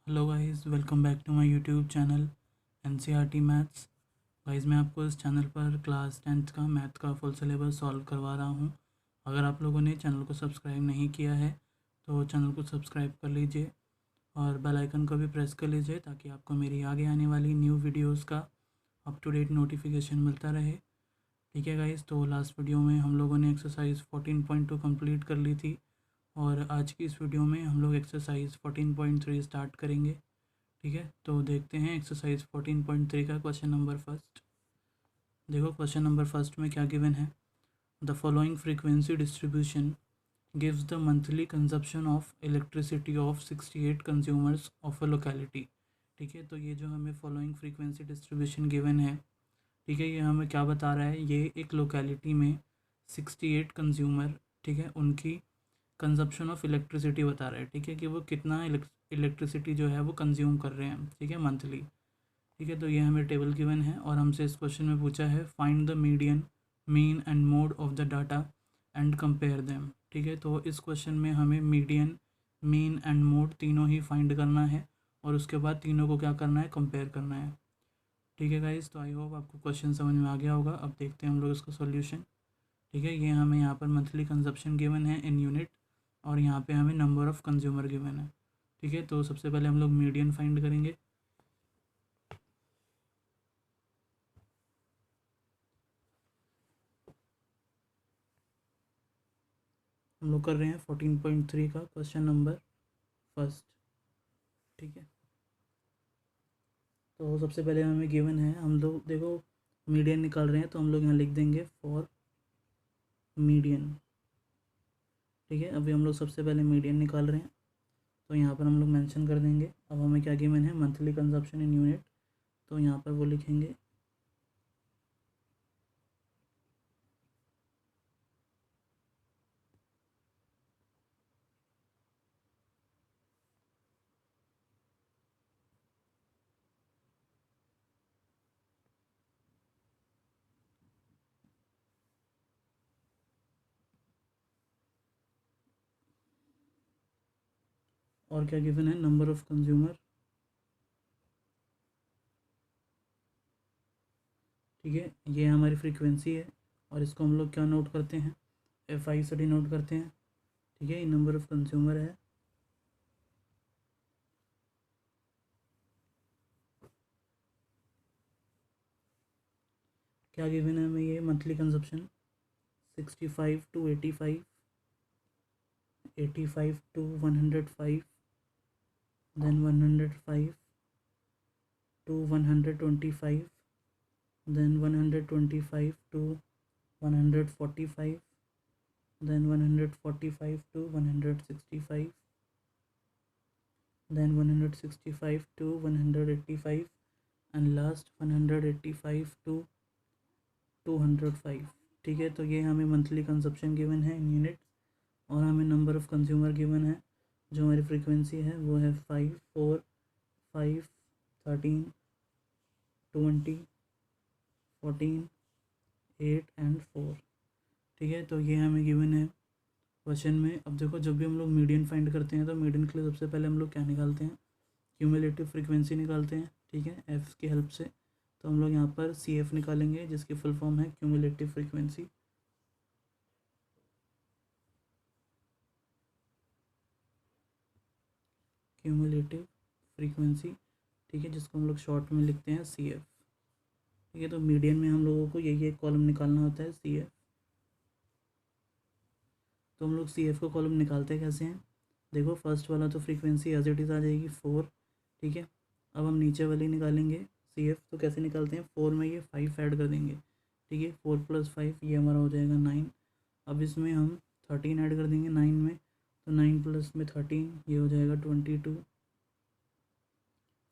Hello guys, welcome back to my YouTube channel NCERT maths. Guys, मैं आपको इस channel पर क्लास 10th का मैथ का फुल सिलेबस सॉल्व करवा रहा हूं। अगर आप लोगों ने चैनल को सब्सक्राइब नहीं किया है तो चैनल को सब्सक्राइब कर लीजिए और बेल आइकन को भी प्रेस कर लीजिए ताकि आपको मेरी आगे आने वाली न्यू वीडियोज़ का अप टू डेट नोटिफिकेशन मिलता रहे। ठीक है गाइस, तो लास्ट वीडियो में हम लोगों ने एक्सरसाइज 14.2 कंप्लीट कर ली थी और आज की इस वीडियो में हम लोग एक्सरसाइज 14.3 स्टार्ट करेंगे। ठीक है, तो देखते हैं एक्सरसाइज 14.3 का क्वेश्चन नंबर फर्स्ट। देखो, क्वेश्चन नंबर फर्स्ट में क्या गिवन है। The following frequency distribution gives the monthly consumption of elasticity of 68 consumers of a locality. ठीक है, तो ये जो हमें फॉलोइंग फ्रीक्वेंसी डिस्ट्रीब्यूशन गिवन है, ठीक है, ये हमें क्या बता रहा है। ये एक लोकेलिटी में 68 कंज्यूमर, ठीक है, उनकी कंजप्शन ऑफ इलेक्ट्रिसिटी बता रहा है। ठीक है, कि वो कितना इलेक्ट्रिसिटी जो है वो कंज्यूम कर रहे हैं, ठीक है, मंथली। ठीक है, तो ये हमें टेबल गिवन है और हमसे इस क्वेश्चन में पूछा है find the median, mean and mode of the data and compare them. ठीक है, तो इस क्वेश्चन में हमें मीडियन, मीन एंड मोड तीनों ही फाइंड करना है और उसके बाद तीनों को क्या करना है, कंपेयर करना है। ठीक है गाइस, तो आई होप आपको क्वेश्चन समझ में आ गया होगा। अब देखते हैं हम लोग इसका सॉल्यूशन। ठीक है, ये हमें यहाँ पर मंथली कंजप्शन गिवन है इन यूनिट और यहाँ पे हमें नंबर ऑफ़ कंज्यूमर गिवन है। ठीक है, तो सबसे पहले हम लोग मीडियन फाइंड करेंगे। हम लोग कर रहे हैं 14.3 का क्वेश्चन नंबर फर्स्ट। ठीक है, तो सबसे पहले हमें गिवन है, हम लोग देखो मीडियन निकाल रहे हैं तो हम लोग यहाँ लिख देंगे फॉर मीडियन। ठीक है, अभी हम लोग सबसे पहले मीडियन निकाल रहे हैं तो यहाँ पर हम लोग मेंशन कर देंगे। अब हमें क्या गिवन है, मंथली कंजप्शन इन यूनिट, तो यहाँ पर वो लिखेंगे और क्या गिवन है, नंबर ऑफ़ कंज्यूमर। ठीक है, ये हमारी फ्रीक्वेंसी है और इसको हम लोग क्या नोट करते हैं, FI से डिनोट करते हैं। ठीक है, ये नंबर ऑफ़ कंज्यूमर है। क्या गिवन है हमें, ये monthly consumption 65 to 85, 85 to 105, then 105 to 125, then 125 to 145, then 145 to 165, then 165 to 185, and last 185 to 205। ठीक है, तो ये हमें मंथली कंजप्शन गिवन है इन यूनिट और हमें नंबर ऑफ़ कंज्यूमर गिवन है। जो हमारी फ्रीक्वेंसी है वो है 5, 4, 5, 13, 20, 14, 8 एंड 4। ठीक है, तो ये हमें गिवन है क्वेश्चन में। अब देखो, जब भी हम लोग मीडियन फाइंड करते हैं तो मीडियन के लिए सबसे पहले हम लोग क्या निकालते हैं, क्यूमुलेटिव फ्रीक्वेंसी निकालते हैं। ठीक है, एफ की हेल्प से। तो हम लोग यहाँ पर CF निकालेंगे जिसकी फुल फॉर्म है क्यूमुलेटिव फ्रीक्वेंसी। क्यूमुलेटिव फ्रीक्वेंसी, ठीक है, जिसको हम लोग शॉर्ट में लिखते हैं CF। ठीक है, तो मीडियन में हम लोगों को यही एक कॉलम निकालना होता है CF। तो हम लोग CF को कॉलम निकालते कैसे हैं, देखो फर्स्ट वाला तो फ्रीक्वेंसी एज इट इज़ आ जाएगी 4। ठीक है, अब हम नीचे वाली निकालेंगे CF। तो कैसे निकालते हैं, 4 में ये 5 ऐड कर देंगे। ठीक है, 4 + 5 ये हमारा हो जाएगा 9। अब इसमें हम 13 ऐड कर देंगे 9 में, तो 9 प्लस में 13 ये हो जाएगा 22।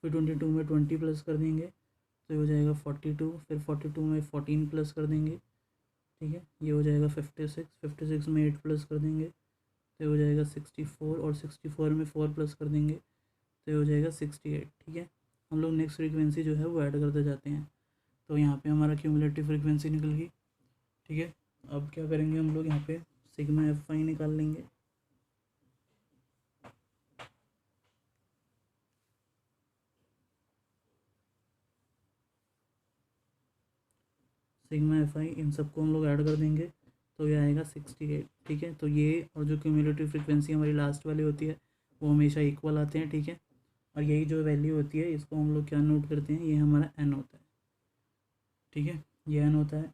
फिर 22 में 20 प्लस कर देंगे तो ये हो जाएगा 42। फिर 42 में 14 प्लस कर देंगे, ठीक है, ये हो जाएगा 56। 56 में 8 प्लस कर देंगे तो ये हो जाएगा 64 और 64 में 4 प्लस कर देंगे तो ये हो जाएगा 68। ठीक है, हम लोग नेक्स्ट फ्रीक्वेंसी जो है वो ऐड करते जाते हैं। तो यहाँ पे हमारा क्यूमुलेटिव फ्रीक्वेंसी निकल गई। ठीक है, अब क्या करेंगे हम लोग, यहाँ पे सिग्मा FI निकाल लेंगे। सिग्मा एफ आई, इन सबको हम लोग ऐड कर देंगे तो ये आएगा 68। ठीक है, तो ये और जो क्यूमुलेटिव फ्रीक्वेंसी हमारी लास्ट वाली होती है वो हमेशा इक्वल आते हैं। ठीक है, और यही जो वैल्यू होती है इसको हम लोग क्या नोट करते हैं, ये हमारा एन होता है। ठीक है, ये एन होता है।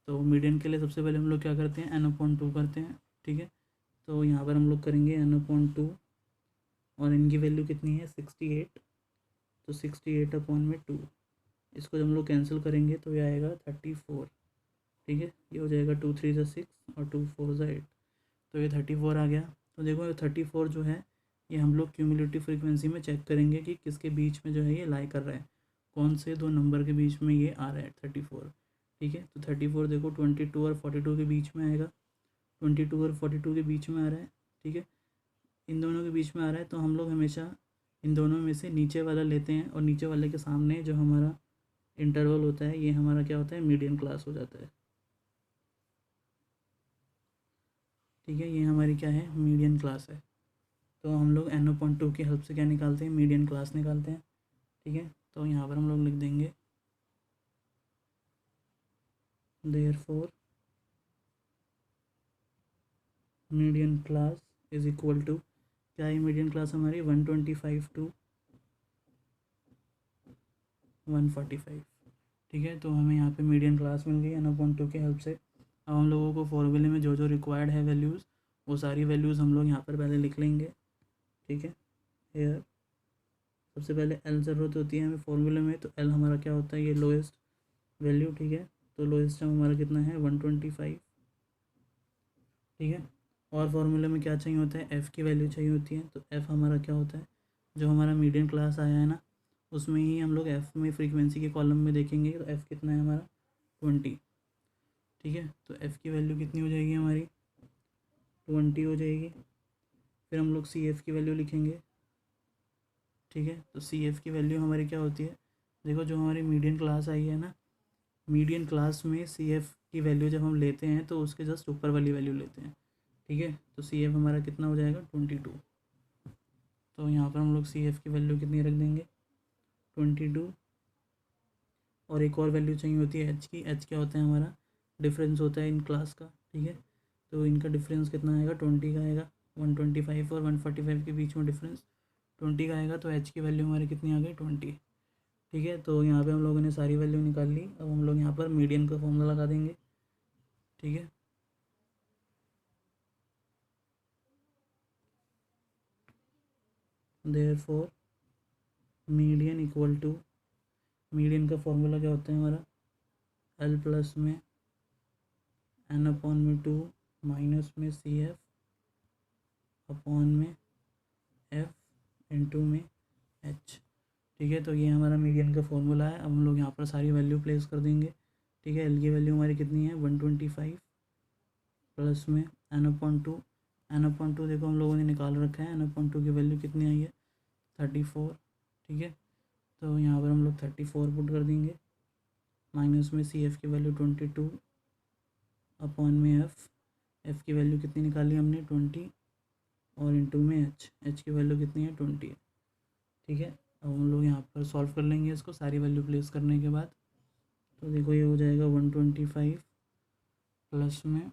तो मीडियन के लिए सबसे पहले हम लोग क्या करते हैं, n/2 करते हैं। ठीक है, तो यहाँ पर हम लोग करेंगे n/2 और इनकी वैल्यू कितनी है 68, तो 68/2 इसको जब हम लोग कैंसिल करेंगे तो ये आएगा 34। ठीक है, ये हो जाएगा 2 3 ज़ा 6 और 2 4 ज़ा 8, तो ये 34 आ गया। तो देखो ये 34 जो है ये हम लोग क्यूमुलेटिव फ्रीक्वेंसी में चेक करेंगे कि किसके बीच में जो है ये लाई कर रहा है, कौन से दो नंबर के बीच में ये आ रहा है 34। ठीक है, तो 34 देखो 22 और 42 के बीच में आएगा, 22 और 42 के बीच में आ रहा है। ठीक है, इन दोनों के बीच में आ रहा है, तो हम लोग हमेशा इन दोनों में से नीचे वाला लेते हैं और नीचे वाले के सामने जो हमारा इंटरवल होता है ये हमारा क्या होता है, मीडियन क्लास हो जाता है। ठीक है, ये हमारी क्या है, मीडियन क्लास है। तो हम लोग n/2 की हेल्प से क्या निकालते हैं, मीडियन क्लास निकालते हैं। ठीक है, तो यहाँ पर हम लोग लिख देंगे therefore median class is equal to, क्या है मीडियन क्लास हमारी 125 to 145। ठीक है, तो हमें यहाँ पे मीडियन क्लास मिल गई n/2 की हेल्प से। अब हम लोगों को फॉर्मूले में जो जो रिक्वायर्ड है वैल्यूज़, वो सारी वैल्यूज़ हम लोग यहाँ पर पहले लिख लेंगे। ठीक है, हेयर सबसे पहले एल ज़रूरत होती है हमें फॉर्मूले में, तो एल हमारा क्या होता है, ये लोएस्ट वैल्यू। ठीक है, तो लोएस्ट हमारा कितना है 125। ठीक है, और फार्मूले में क्या चाहिए होता है, एफ़ की वैल्यू चाहिए होती है। तो एफ़ हमारा क्या होता है, जो हमारा मीडियन क्लास आया है ना उसमें ही हम लोग एफ़ में फ्रीक्वेंसी के कॉलम में देखेंगे, तो एफ़ कितना है हमारा 20। ठीक है, तो एफ़ की वैल्यू कितनी हो जाएगी हमारी 20 हो जाएगी। फिर हम लोग सी एफ़ की वैल्यू लिखेंगे। ठीक है, तो सी एफ़ की वैल्यू हमारी क्या होती है, देखो जो हमारी मीडियन क्लास आई है ना, मीडियन क्लास में सी एफ़ की वैल्यू जब हम लेते हैं तो उसके जस्ट ऊपर वाली वैल्यू लेते हैं। ठीक है, तो सी एफ़ हमारा कितना हो जाएगा 22। तो यहाँ पर हम लोग सी एफ़ की वैल्यू कितनी रख देंगे 22। और एक और वैल्यू चाहिए होती है एच की, एच क्या होता है हमारा, डिफरेंस होता है इन क्लास का। ठीक है, तो इनका डिफरेंस कितना आएगा 20 का आएगा, 125 और 145 के बीच में डिफरेंस 20 का आएगा, तो एच की वैल्यू हमारी कितनी आ गई 20। ठीक है, तो यहाँ पे हम लोगों ने सारी वैल्यू निकाल ली। अब हम लोग यहाँ पर मीडियन का फॉर्मूला लगा देंगे। ठीक है, therefore median equal to, median का फॉर्मूला क्या होता है हमारा, एल प्लस में n/2 माइनस में सी एफ अपॉन में एफ इंटू में एच। ठीक है, तो ये हमारा मीडियन का फॉर्मूला है। अब हम लोग यहाँ पर सारी वैल्यू प्लेस कर देंगे। ठीक है, एल की वैल्यू हमारी कितनी है 125 प्लस में n/2, n/2 देखो हम लोगों ने निकाल रखा है, n/2 की वैल्यू कितनी आई है 34। ठीक है, तो यहाँ पर हम लोग 34 पुट कर देंगे, माइनस में सी एफ़ की वैल्यू 22 अपॉन में एफ़ की वैल्यू कितनी निकाली हमने 20 और इंटू में एच की वैल्यू कितनी है 20 है। ठीक है, अब हम लोग यहाँ पर सॉल्व कर लेंगे इसको सारी वैल्यू प्लेस करने के बाद। तो देखो ये हो जाएगा 125 प्लस में,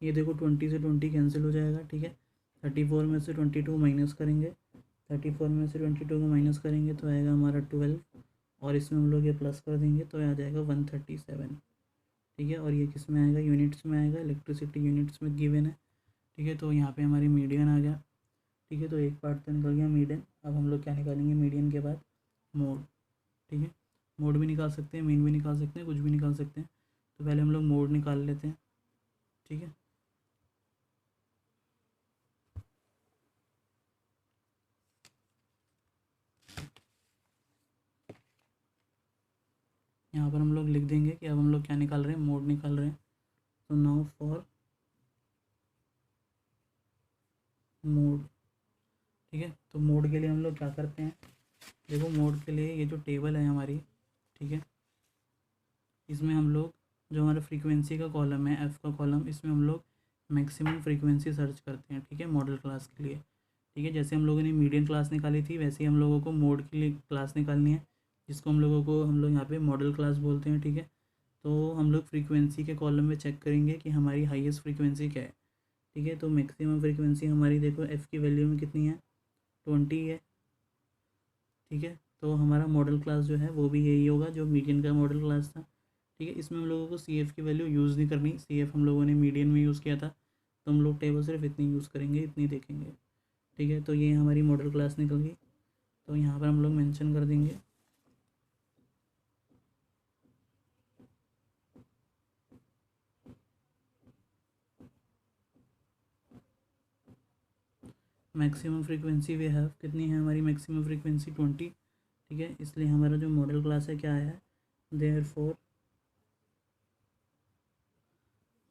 ये देखो 20 से 20 कैंसिल हो जाएगा। ठीक है, 34 में से 22 माइनस करेंगे, 34 में से 22 को माइनस करेंगे तो आएगा हमारा 12, और इसमें हम लोग ये प्लस कर देंगे तो आ जाएगा 137। ठीक है, और ये किस में आएगा, यूनिट्स में आएगा, इलेक्ट्रिसिटी यूनिट्स में गिवन है। ठीक है, तो यहाँ पे हमारी मीडियन आ गया। ठीक है, तो एक पार्ट तो निकल गया मीडियन। अब हम लोग क्या निकालेंगे मीडियन के बाद, मोड। ठीक है, मोड भी निकाल सकते हैं, मीन भी निकाल सकते हैं, कुछ भी निकाल सकते हैं। तो पहले हम लोग मोड निकाल लेते हैं। ठीक है, यहाँ पर हम लोग लिख देंगे कि अब हम लोग क्या निकाल रहे हैं, मोड निकाल रहे हैं। तो नाउ फॉर मोड। ठीक है, तो मोड के लिए हम लोग क्या करते हैं, देखो मोड के लिए ये जो टेबल है हमारी, ठीक है, इसमें हम लोग जो हमारा फ्रीक्वेंसी का कॉलम है एफ़ का कॉलम, इसमें हम लोग मैक्सिमम फ्रीक्वेंसी सर्च करते हैं। ठीक है, मॉडल क्लास के लिए। ठीक है, जैसे हम लोगों ने मीडियन क्लास निकाली थी वैसे ही हम लोगों को मोड के लिए क्लास निकालनी है। जिसको हम लोग यहाँ पे मॉडल क्लास बोलते हैं, ठीक है। तो हम लोग फ्रीक्वेंसी के कॉलम में चेक करेंगे कि हमारी हाईएस्ट फ्रीक्वेंसी क्या है, ठीक है। तो मैक्सिमम फ्रीक्वेंसी हमारी देखो एफ़ की वैल्यू में कितनी है, 20 है, ठीक है। तो हमारा मॉडल क्लास जो है वो भी यही होगा जो मीडियन का मॉडल क्लास था, ठीक है। इसमें हम लोगों को सी एफ़ की वैल्यू यूज़ नहीं करनी, सी एफ़ हम लोगों ने मीडियन में यूज़ किया था, तो हम लोग टेबल सिर्फ इतनी यूज़ करेंगे, इतनी देखेंगे, ठीक है। तो ये हमारी मॉडल क्लास निकल गई, तो यहाँ पर हम लोग मेंशन कर देंगे मैक्सिमम फ्रीक्वेंसी वी हैव, कितनी है हमारी मैक्सिमम फ्रीक्वेंसी, 20, ठीक है। इसलिए हमारा जो मॉडल क्लास है क्या है, therefore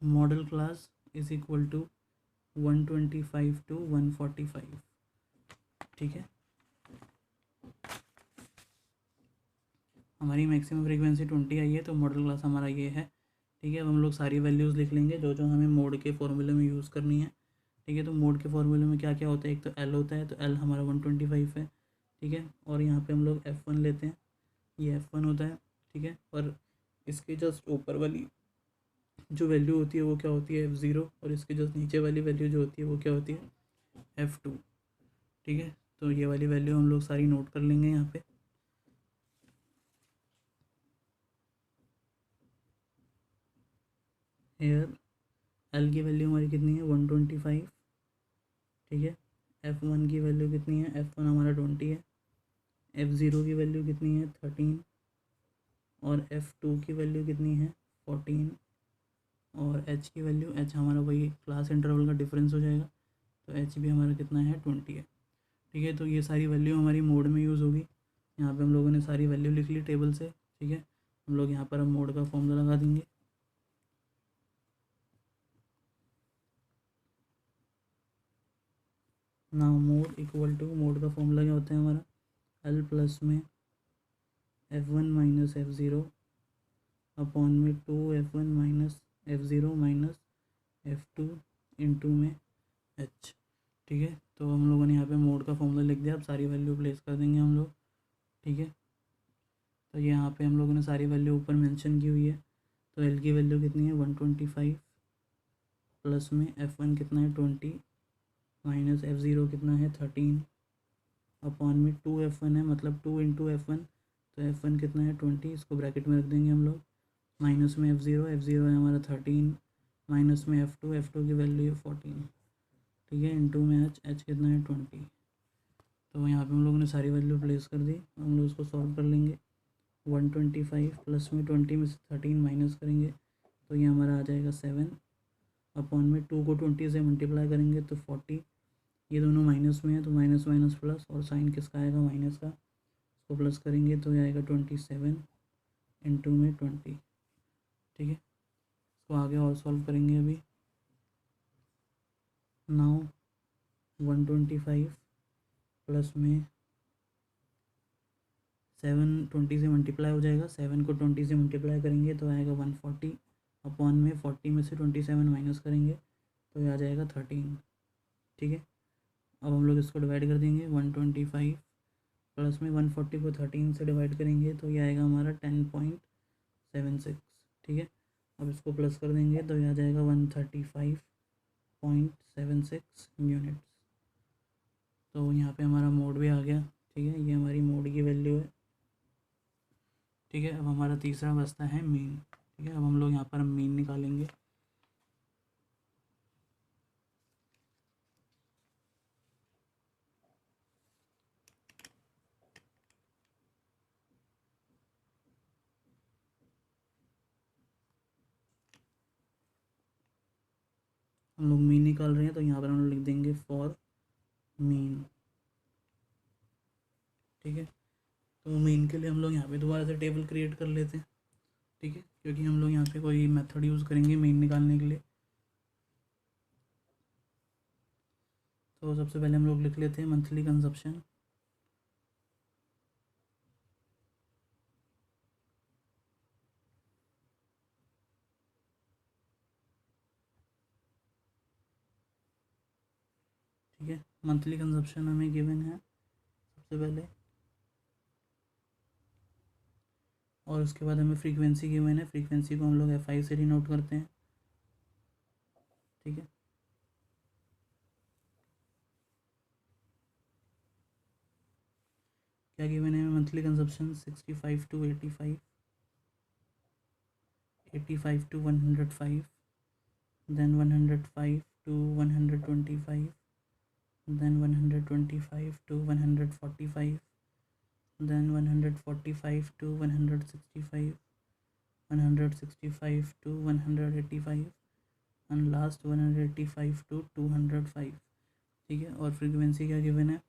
modal class is equal to 125 to 145, ठीक है। हमारी मैक्सिमम फ्रीक्वेंसी 20 आई है, तो मॉडल क्लास हमारा ये है, ठीक है। अब हम लोग सारी वैल्यूज़ लिख लेंगे जो जो हमें मोड के फॉर्मूले में यूज़ करनी है, ठीक है। तो मोड के फॉर्मूले में क्या क्या होता है, एक तो एल होता है, तो एल हमारा 125 है, ठीक है। और यहाँ पे हम लोग F1 लेते हैं, ये F1 होता है, ठीक है। और इसके जस्ट ऊपर वाली जो वैल्यू होती है वो क्या होती है, F0, और इसके जस्ट नीचे वाली वैल्यू जो होती है वो क्या होती है, F2, ठीक है। तो ये वाली वैल्यू हम लोग सारी नोट कर लेंगे यहाँ पे। हेयर एल की वैल्यू हमारी कितनी है, 125, ठीक है। F1 की वैल्यू कितनी है, F1 हमारा 20 है। F0 की वैल्यू कितनी है, 13, और F2 की वैल्यू कितनी है, 14, और H की वैल्यू, H हमारा वही क्लास इंटरवल का डिफरेंस हो जाएगा, तो H भी हमारा कितना है, 20 है, ठीक है। तो ये सारी वैल्यू हमारी मोड में यूज़ होगी। यहाँ पे हम लोगों ने सारी वैल्यू लिख ली टेबल से, ठीक है। हम लोग यहाँ पर अब मोड का फॉर्मूला लगा देंगे। Now mode equal to, mode का फॉर्मूला क्या होता है हमारा, एल प्लस में F1 माइनस F0 अपॉन में 2F1 minus F0 minus F2 into में H, ठीक है। तो हम लोगों ने यहाँ पे मोड का फॉर्मूला लिख दिया, अब सारी वैल्यू प्लेस कर देंगे हम लोग, ठीक है। तो यहाँ पे हम लोगों ने सारी वैल्यू ऊपर मेंशन की हुई है। तो एल की वैल्यू कितनी है, 125, प्लस में F1 कितना है, 20, माइनस F0 कितना है, 13, अपॉन में 2F1 है, मतलब 2 इंटू F1, तो F1 कितना है, 20, इसको ब्रैकेट में रख देंगे हम लोग, माइनस में F0, F0 है हमारा 13, माइनस में F2, F2 की वैल्यू है 14, ठीक है, इंटू में H कितना है, 20। तो यहाँ पे हम लोगों ने सारी वैल्यू प्लेस कर दी, हम लोग इसको सॉल्व कर लेंगे। 125 प्लस में 20 में से 13 माइनस करेंगे तो ये हमारा आ जाएगा 7, अपॉन में 2 को 20 से मल्टीप्लाई करेंगे तो 40, ये दोनों माइनस में है तो माइनस माइनस प्लस, और साइन किसका आएगा, माइनस का, इसको प्लस करेंगे तो ये आएगा 27 इंटू में 20, ठीक है। इसको आगे और सॉल्व करेंगे अभी। नाउ 125 प्लस में 7 20 से मल्टीप्लाई हो जाएगा, 7 को 20 से मल्टीप्लाई करेंगे तो आएगा 140, अपॉन में 40 में से 27 माइनस करेंगे तो ये आ जाएगा 13, ठीक है। अब हम लोग इसको डिवाइड कर देंगे, 125 प्लस में 140 को 13 से डिवाइड करेंगे तो ये आएगा हमारा 10.76, ठीक है। अब इसको प्लस कर देंगे तो ये आ जाएगा 135.76 यूनिट्स। तो यहाँ पे हमारा मोड भी आ गया, ठीक है, ये हमारी मोड की वैल्यू है, ठीक है। अब हमारा तीसरा बचता है मीन, ठीक है। अब हम लोग यहाँ पर मीन निकालेंगे। हम लोग मीन निकाल रहे हैं तो यहाँ पर हम लोग लिख देंगे फॉर मीन, ठीक है। तो मीन के लिए हम लोग यहाँ पे दोबारा से टेबल क्रिएट कर लेते हैं, ठीक है, क्योंकि हम लोग यहाँ पे कोई मेथड यूज़ करेंगे मीन निकालने के लिए। तो सबसे पहले हम लोग लिख लेते हैं मंथली कंजप्शन, ठीक है। मंथली कंजप्शन हमें गिवन है सबसे पहले, और उसके बाद हमें फ्रीक्वेंसी गिवन है, फ्रीक्वेंसी को हम लोग एफ आई से डिनोट करते हैं, ठीक है। क्या गिवन है? Monthly consumption 65 to 85, 85 to 105, then 105 to 125, then 125 to 145, then 145 to 165, 165 to 185 and last 185 to 205, ठीक है। और फ्रीक्वेंसी क्या गिवन है?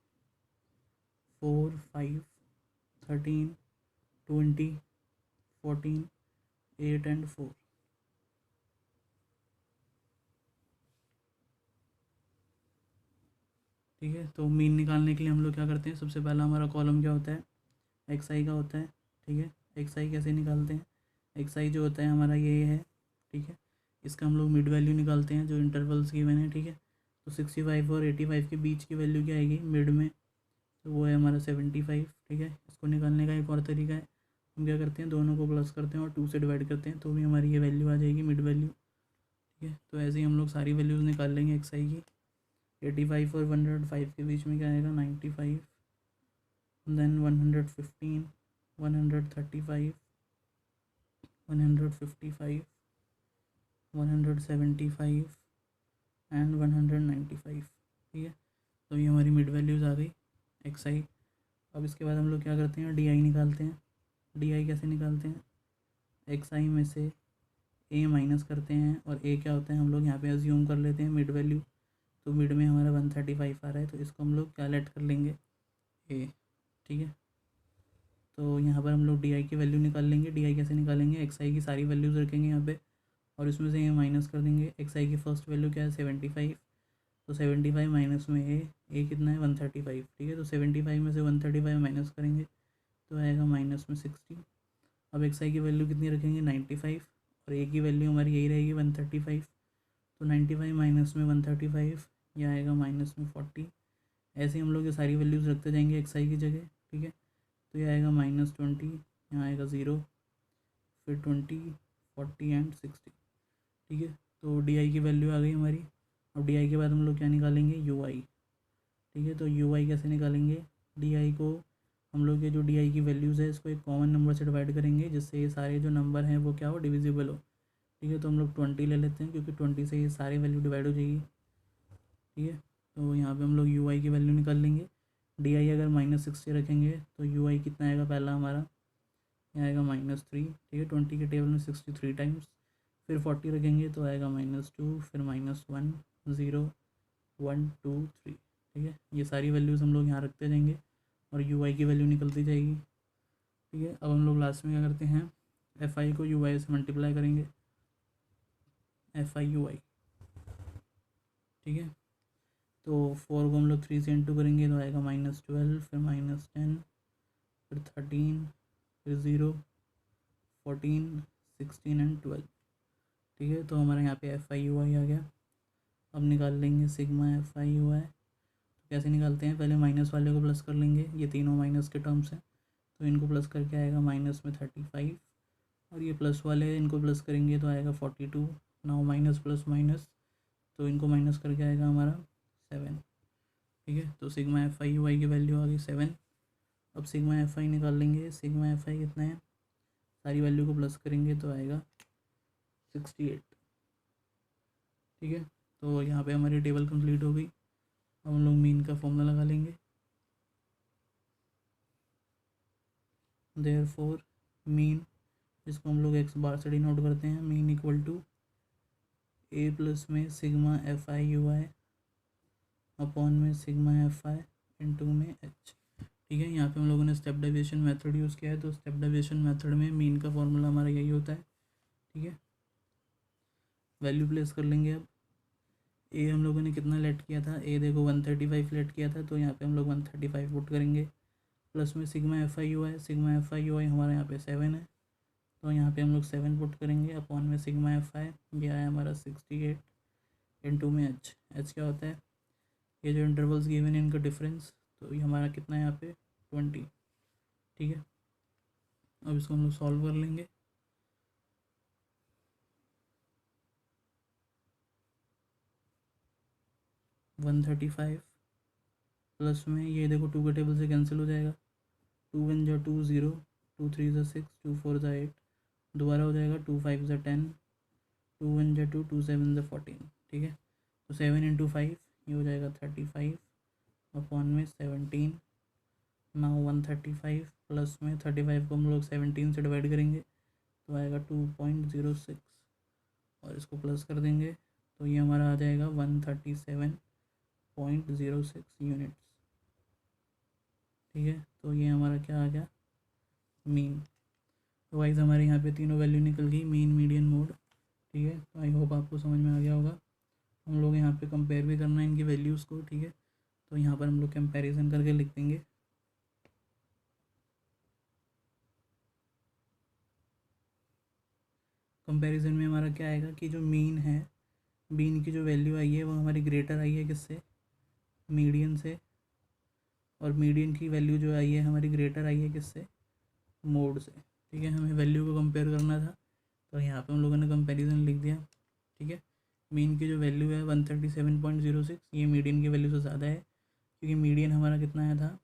4, 5, 13, 20, 14, 8 and 4, ठीक है। तो मीन निकालने के लिए हम लोग क्या करते हैं? सबसे पहला हमारा कॉलम क्या होता है? एक्स आई का होता है, ठीक है। एक्स आई कैसे निकालते हैं? एक्स आई जो होता है हमारा ये है, ठीक है। इसका हम लोग मिड वैल्यू निकालते हैं जो इंटरवल्स गिवन है, ठीक है। तो 65 और 85 के बीच की वैल्यू क्या आएगी मिड में? तो वो है हमारा 75, ठीक है। इसको निकालने का एक और तरीका है, हम क्या करते हैं दोनों को प्लस करते हैं और 2 से डिवाइड करते हैं, तो भी हमारी ये वैल्यू आ जाएगी मिड वैल्यू, ठीक है। तो ऐसे ही हम लोग सारी वैल्यूज़ निकाल लेंगे एक्स आई की। 85 और 105 के बीच में क्या आएगा? 95, देन 115, 135, 155, 175 एंड 195, ठीक है। तो ये हमारी मिड वैल्यूज़ आ गई एक्स आई। अब इसके बाद हम लोग क्या करते हैं? डी आई निकालते हैं। डी आई कैसे निकालते हैं? एक्स आई में से ए माइनस करते हैं, और ए क्या होता है हम लोग यहाँ पे अज्यूम कर लेते हैं मिड वैल्यू। तो मिड में हमारा 135 आ रहा है, तो इसको हम लोग क्या लेट कर लेंगे? ए, ठीक है। तो यहाँ पर हम लोग डी आई की वैल्यू निकाल लेंगे। डी आई कैसे निकालेंगे? एक्स आई की सारी वैल्यूज़ रखेंगे यहाँ पे और इसमें से ए माइनस कर देंगे। एक्स आई की फर्स्ट वैल्यू क्या है? 75, तो 75 माइनस में ए कितना है? 135, ठीक है। तो 75 में से 135 माइनस करेंगे तो आएगा माइनस में 60। अब एक्स आई की वैल्यू कितनी रखेंगे? 95, और ए की वैल्यू हमारी यही रहेगी 135, तो 95 माइनस में 135 यह आएगा माइनस में 40। ऐसे ही हम लोग ये सारी वैल्यूज़ रखते जाएंगे एक्स आई की जगह, ठीक है। तो ये आएगा -20, यहाँ आएगा 0, फिर 20, 40 एंड 60, ठीक है। तो डी आई की वैल्यू आ गई हमारी। अब डी आई के बाद हम लोग क्या निकालेंगे? यू आई, ठीक है। तो यू आई कैसे निकालेंगे? डी आई को हम लोग ये जो डी आई की वैल्यूज़ है इसको एक कॉमन नंबर से डिवाइड करेंगे, जिससे ये सारे जो नंबर हैं वो क्या हो? डिविजिबल हो, ठीक है। तो हम लोग 20 ले लेते हैं क्योंकि 20 से ये सारी वैल्यू डिवाइड हो जाएगी, ठीक है। तो यहाँ पे हम लोग यू आई की वैल्यू निकाल लेंगे। डी आई अगर -60 रखेंगे तो यू आई कितना आएगा? पहला हमारा यहाँ आएगा -3, ठीक है। 20 के टेबल में 63 टाइम्स, फिर 40 रखेंगे तो आएगा -2, फिर -1, 0, 1, 2, 3, ठीक है। ये सारी वैल्यूज़ हम लोग यहाँ रखते जाएंगे और यू आई की वैल्यू निकलती जाएगी, ठीक है। अब हम लोग लास्ट में क्या करते हैं? एफ आई को यू आई से मल्टीप्लाई करेंगे, एफ आई यू आई, ठीक है। तो 4 को हम लोग 3 से इंटू करेंगे तो आएगा -12, फिर -10, फिर 13, फिर 0, 14, 16 एंड 12, ठीक है। तो हमारे यहाँ पे एफ आई यू आई आ गया। अब निकाल लेंगे सिग्मा एफ आई यू आई। तो कैसे निकालते हैं? पहले माइनस वाले को प्लस कर लेंगे, ये तीनों माइनस के टर्म्स हैं तो इनको प्लस करके आएगा माइनस में 35, और ये प्लस वाले इनको प्लस करेंगे तो आएगा 42। नाउ माइनस प्लस माइनस, तो इनको माइनस करके आएगा हमारा 7, ठीक है। तो सिग्मा एफ आई यू आई की वैल्यू आ गई 7। अब सिग्मा एफ आई निकाल लेंगे। सिग्मा एफ आई कितना है? सारी वैल्यू को प्लस करेंगे तो आएगा 68, ठीक है। तो यहाँ पे हमारी टेबल कंप्लीट हो गई। अब हम लोग मीन का फॉर्मूला लगा लेंगे। देयरफॉर मीन, जिसको हम लोग एक्स बार से डिनोट करते हैं, mean equal to A plus में sigma F I U I upon में सिग्मा एफ आई इंटू में एच, ठीक है। यहाँ पे हम लोगों ने स्टेप डेविएशन मेथड यूज़ किया है, तो स्टेप डेविएशन मेथड में मीन का फॉर्मूला हमारा यही होता है, ठीक है। वैल्यू प्लेस कर लेंगे। अब ए हम लोगों ने कितना लेट किया था? ए देखो 135 लेट किया था, तो यहाँ पे हम लोग 135 पुट करेंगे, प्लस में sigma F I U I. Sigma F I U I हमारे यहाँ पे 7 है, तो यहाँ पे हम लोग 7 पुट करेंगे अपॉन में सिग्मा एफ आई, ये आया हमारा 68 इंटू में एच। एच क्या होता है? ये जो इंटरवल्स गिवन है इनका डिफरेंस, तो ये हमारा कितना है यहाँ पे 20, ठीक है। अब इसको हम लोग सॉल्व कर लेंगे। वन 35 प्लस में ये देखो 2 के टेबल से कैंसिल हो जाएगा, 2 1 जा 2 0, 2 3 जा 6, 2 4 जा 8, दोबारा हो जाएगा 2 5 जा 10, 2 1 जा 2, 2 7 जा 14। ठीक है, तो 7 इंटू 5 ये हो जाएगा 35 अपॉन में 17। नाउ 135 प्लस में 35 को हम लोग 17 से डिवाइड करेंगे तो आएगा 2.06 और इसको प्लस कर देंगे तो ये हमारा आ जाएगा 137.06 यूनिट्स। ठीक है, तो ये हमारा क्या आ गया, मीन। तो वाइज हमारे यहाँ पे तीनों वैल्यू निकल गई, मीन मीडियन मोड। ठीक है, तो आई होप आपको समझ में आ गया होगा। हम लोग यहाँ पे कंपेयर भी करना है इनकी वैल्यूज़ को। ठीक है, तो यहाँ पर हम लोग कंपैरिजन करके लिख देंगे। कंपैरिजन में हमारा क्या आएगा कि जो मीन है, मीन की जो वैल्यू आई है वो हमारी ग्रेटर आई है किससे, मीडियन से, और मीडियन की वैल्यू जो आई है हमारी ग्रेटर आई है किससे, मोड से। ठीक है, हमें वैल्यू को कंपेयर करना था तो यहाँ पे हम लोगों ने कंपैरिजन लिख दिया। ठीक है, मीन की जो वैल्यू है 137.06 ये मीडियन की वैल्यू से ज़्यादा है, क्योंकि मीडियन हमारा कितना आया था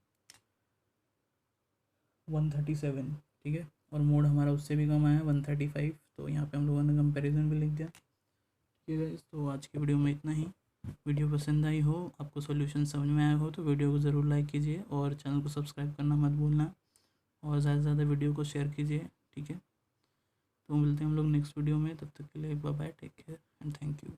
137। ठीक है, और मोड हमारा उससे भी कम आया 135, तो यहाँ पे हम लोगों ने कंपैरिजन भी लिख दिया। ठीक है गाइस, तो आज की वीडियो में इतना ही। वीडियो पसंद आई हो, आपको सॉल्यूशन समझ में आया हो तो वीडियो को ज़रूर लाइक कीजिए और चैनल को सब्सक्राइब करना मत भूलना, और ज़्यादा से ज़्यादा वीडियो को शेयर कीजिए। ठीक है, तो मिलते हैं हम लोग नेक्स्ट वीडियो में, तब तक के लिए bye bye, take care and thank you.